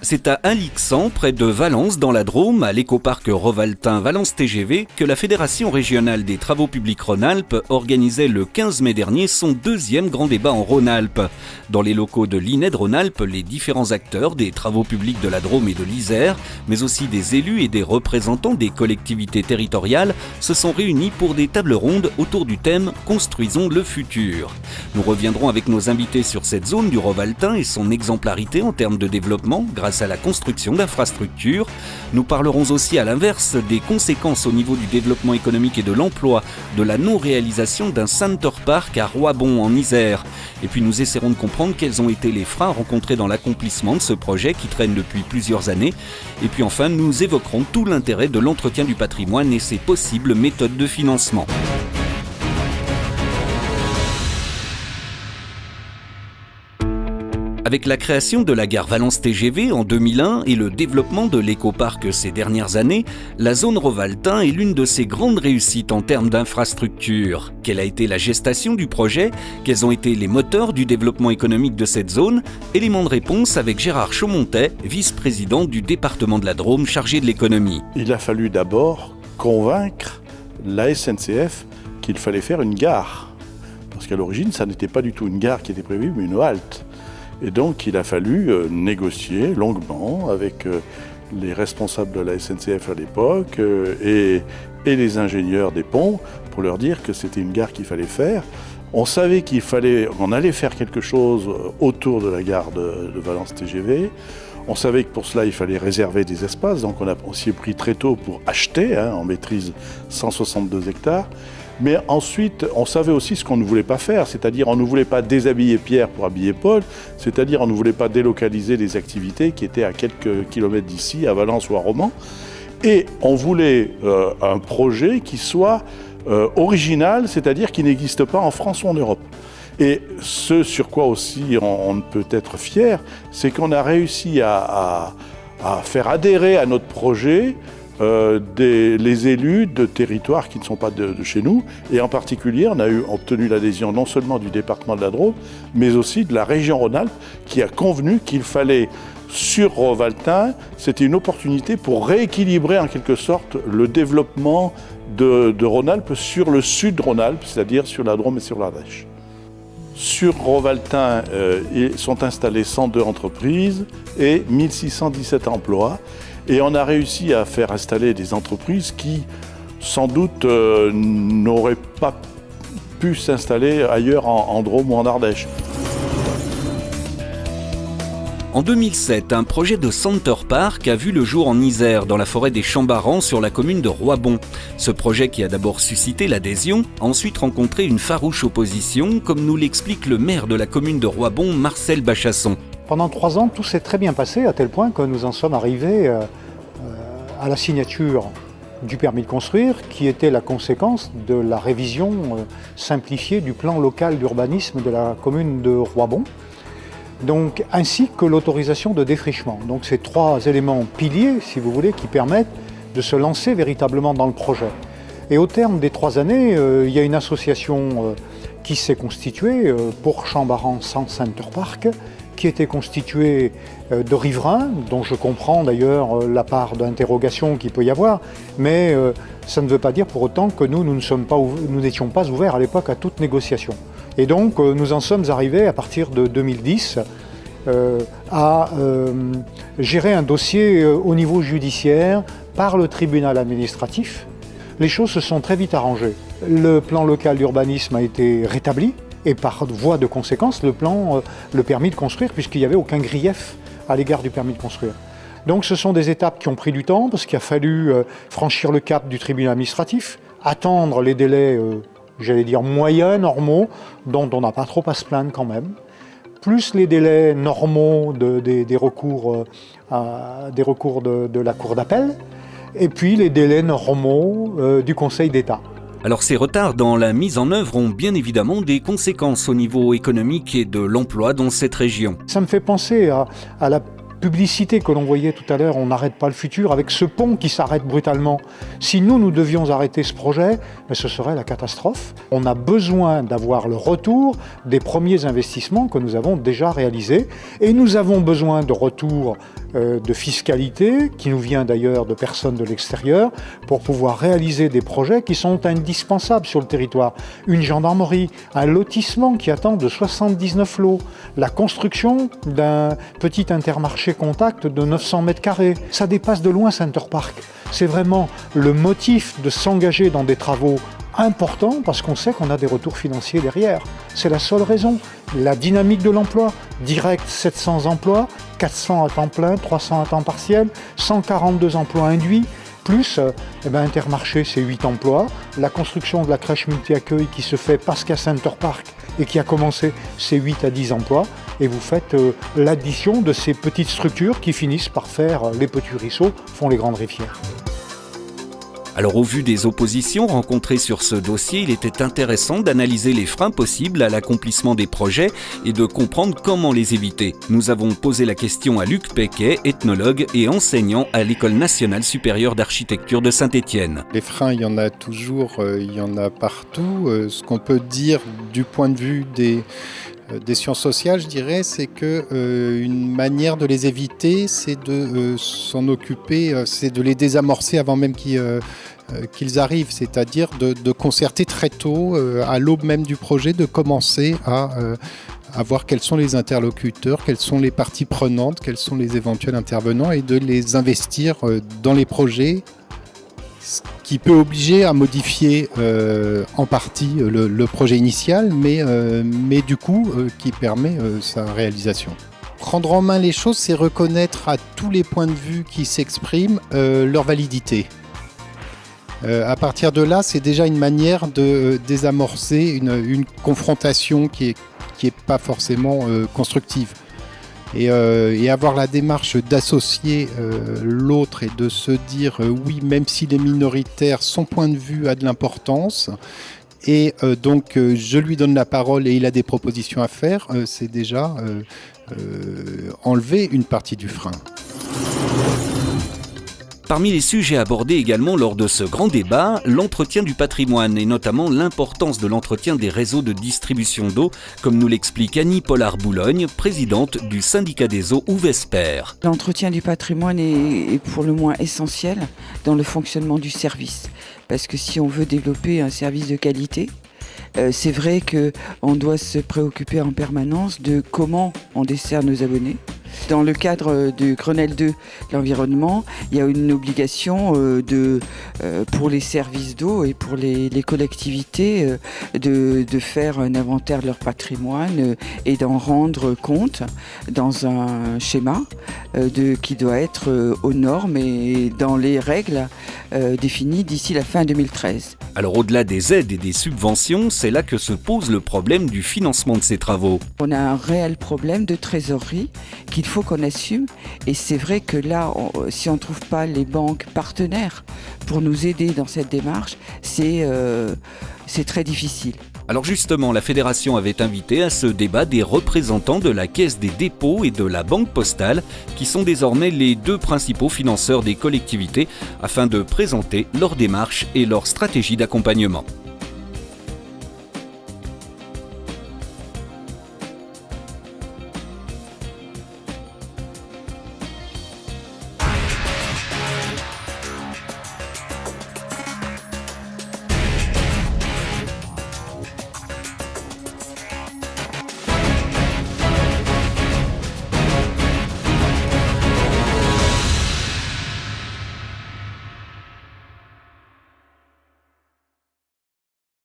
C'est à Alixan, près de Valence, dans la Drôme, à l'écoparc Rovaltain Valence TGV, que la Fédération régionale des travaux publics Rhône-Alpes organisait le 15 mai dernier son deuxième grand débat en Rhône-Alpes. Dans les locaux de l'INED Rhône-Alpes, les différents acteurs des travaux publics de la Drôme et de l'Isère, mais aussi des élus et des représentants des collectivités territoriales, se sont réunis pour des tables rondes autour du thème « Construisons le futur ». Nous reviendrons avec nos invités sur cette zone du Rovaltain et son exemplarité en termes de développement grâce à la construction d'infrastructures. Nous parlerons aussi à l'inverse des conséquences au niveau du développement économique et de l'emploi de la non-réalisation d'un Center Park à Roibon en Isère. Et puis nous essaierons de comprendre quels ont été les freins rencontrés dans l'accomplissement de ce projet qui traîne depuis plusieurs années. Et puis enfin, nous évoquerons tout l'intérêt de l'entretien du patrimoine et ses possibles méthodes de financement. Avec la création de la gare Valence TGV en 2001 et le développement de l'écoparc ces dernières années, la zone Rovaltain est l'une de ses grandes réussites en termes d'infrastructures. Quelle a été la gestation du projet? Quels ont été les moteurs du développement économique de cette zone? Élément de réponse avec Gérard Chaumontet, vice-président du département de la Drôme chargé de l'économie. Il a fallu d'abord convaincre la SNCF qu'il fallait faire une gare. Parce qu'à l'origine, ça n'était pas du tout une gare qui était prévue, mais une halte. Et donc, il a fallu négocier longuement avec les responsables de la SNCF à l'époque et les ingénieurs des ponts pour leur dire que c'était une gare qu'il fallait faire. On savait qu'on allait faire quelque chose autour de la gare de Valence TGV. On savait que pour cela, il fallait réserver des espaces. Donc, on s'y est pris très tôt pour acheter, on maîtrise 162 hectares. Mais ensuite, on savait aussi ce qu'on ne voulait pas faire, c'est-à-dire on ne voulait pas déshabiller Pierre pour habiller Paul, c'est-à-dire on ne voulait pas délocaliser les activités qui étaient à quelques kilomètres d'ici, à Valence ou à Romans. Et on voulait un projet qui soit original, c'est-à-dire qui n'existe pas en France ou en Europe. Et ce sur quoi aussi on ne peut être fier, c'est qu'on a réussi à faire adhérer à notre projet les élus de territoires qui ne sont pas de chez nous. Et en particulier, on a obtenu l'adhésion non seulement du département de la Drôme, mais aussi de la région Rhône-Alpes, qui a convenu qu'il fallait, sur Rovaltain, c'était une opportunité pour rééquilibrer en quelque sorte le développement de Rhône-Alpes sur le sud de Rhône-Alpes, c'est-à-dire sur la Drôme et sur l'Ardèche. Sur Rovaltain, sont installées 102 entreprises et 1617 emplois. Et on a réussi à faire installer des entreprises qui, sans doute, n'auraient pas pu s'installer ailleurs en Drôme ou en Ardèche. En 2007, un projet de Center Park a vu le jour en Isère, dans la forêt des Chambarans, sur la commune de Roibon. Ce projet, qui a d'abord suscité l'adhésion, a ensuite rencontré une farouche opposition, comme nous l'explique le maire de la commune de Roibon, Marcel Bachasson. Pendant 3 ans, tout s'est très bien passé, à tel point que nous en sommes arrivés à la signature du permis de construire, qui était la conséquence de la révision simplifiée du plan local d'urbanisme de la commune de Roibon, donc, ainsi que l'autorisation de défrichement. Donc ces 3 éléments piliers, si vous voulez, qui permettent de se lancer véritablement dans le projet. Et au terme des 3 années, il y a une association qui s'est constituée pour Chambarans sans Center Park, qui était constituée de riverains, dont je comprends d'ailleurs la part d'interrogation qu'il peut y avoir, mais ça ne veut pas dire pour autant que nous n'étions pas ouverts à l'époque à toute négociation. Et donc nous en sommes arrivés à partir de 2010 à gérer un dossier au niveau judiciaire par le tribunal administratif. Les choses se sont très vite arrangées. Le plan local d'urbanisme a été rétabli, et par voie de conséquence, le permis de construire, puisqu'il n'y avait aucun grief à l'égard du permis de construire. Donc ce sont des étapes qui ont pris du temps, parce qu'il a fallu franchir le cap du tribunal administratif, attendre les délais, j'allais dire moyens, normaux, dont on n'a pas trop à se plaindre quand même, plus les délais normaux des recours de la Cour d'appel, et puis les délais normaux du Conseil d'État. Alors ces retards dans la mise en œuvre ont bien évidemment des conséquences au niveau économique et de l'emploi dans cette région. Ça me fait penser à la publicité que l'on voyait tout à l'heure, on n'arrête pas le futur, avec ce pont qui s'arrête brutalement. Si nous devions arrêter ce projet, ce serait la catastrophe. On a besoin d'avoir le retour des premiers investissements que nous avons déjà réalisés. Et nous avons besoin de retour de fiscalité, qui nous vient d'ailleurs de personnes de l'extérieur, pour pouvoir réaliser des projets qui sont indispensables sur le territoire. Une gendarmerie, un lotissement qui attend de 79 lots, la construction d'un petit intermarché contact de 900 mètres carrés. Ça dépasse de loin Center Parc. C'est vraiment le motif de s'engager dans des travaux importants parce qu'on sait qu'on a des retours financiers derrière. C'est la seule raison. La dynamique de l'emploi, direct 700 emplois, 400 à temps plein, 300 à temps partiel, 142 emplois induits, plus Intermarché, c'est 8 emplois. La construction de la crèche multi-accueil qui se fait parce qu'à Center Parc et qui a commencé, c'est 8 à 10 emplois. Et vous faites l'addition de ces petites structures qui finissent par faire les petits ruisseaux, font les grandes rivières. Alors au vu des oppositions rencontrées sur ce dossier, il était intéressant d'analyser les freins possibles à l'accomplissement des projets et de comprendre comment les éviter. Nous avons posé la question à Luc Pequet, ethnologue et enseignant à l'École nationale supérieure d'architecture de Saint-Étienne. Les freins, il y en a toujours, il y en a partout. Ce qu'on peut dire du point de vue des sciences sociales, je dirais, c'est que une manière de les éviter, c'est de s'en occuper, c'est de les désamorcer avant même qu'ils arrivent, c'est-à-dire de concerter très tôt, à l'aube même du projet, de commencer à voir quels sont les interlocuteurs, quelles sont les parties prenantes, quels sont les éventuels intervenants et de les investir dans les projets, ce qui peut obliger à modifier en partie le projet initial, mais du coup qui permet sa réalisation. Prendre en main les choses, c'est reconnaître à tous les points de vue qui s'expriment leur validité. À partir de là, c'est déjà une manière de désamorcer une confrontation qui est pas forcément constructive. Et avoir la démarche d'associer l'autre et de se dire oui, même si les minoritaires, son point de vue a de l'importance, et donc je lui donne la parole et il a des propositions à faire, c'est déjà enlever une partie du frein. Parmi les sujets abordés également lors de ce grand débat, l'entretien du patrimoine et notamment l'importance de l'entretien des réseaux de distribution d'eau, comme nous l'explique Annie Pollard-Boulogne, présidente du syndicat des eaux Ouvesper. L'entretien du patrimoine est pour le moins essentiel dans le fonctionnement du service, parce que si on veut développer un service de qualité, c'est vrai qu'on doit se préoccuper en permanence de comment on dessert nos abonnés. Dans le cadre du Grenelle 2 de l'environnement, il y a une obligation pour les services d'eau et pour les collectivités de faire un inventaire de leur patrimoine et d'en rendre compte dans un schéma qui doit être aux normes et dans les règles définies d'ici la fin 2013. Alors au-delà des aides et des subventions, c'est là que se pose le problème du financement de ces travaux. On a un réel problème de trésorerie qu'il faut qu'on assume, et c'est vrai que là, si on ne trouve pas les banques partenaires pour nous aider dans cette démarche, c'est très difficile. Alors justement, la Fédération avait invité à ce débat des représentants de la Caisse des dépôts et de la Banque postale, qui sont désormais les deux principaux financeurs des collectivités, afin de présenter leur démarche et leur stratégie d'accompagnement.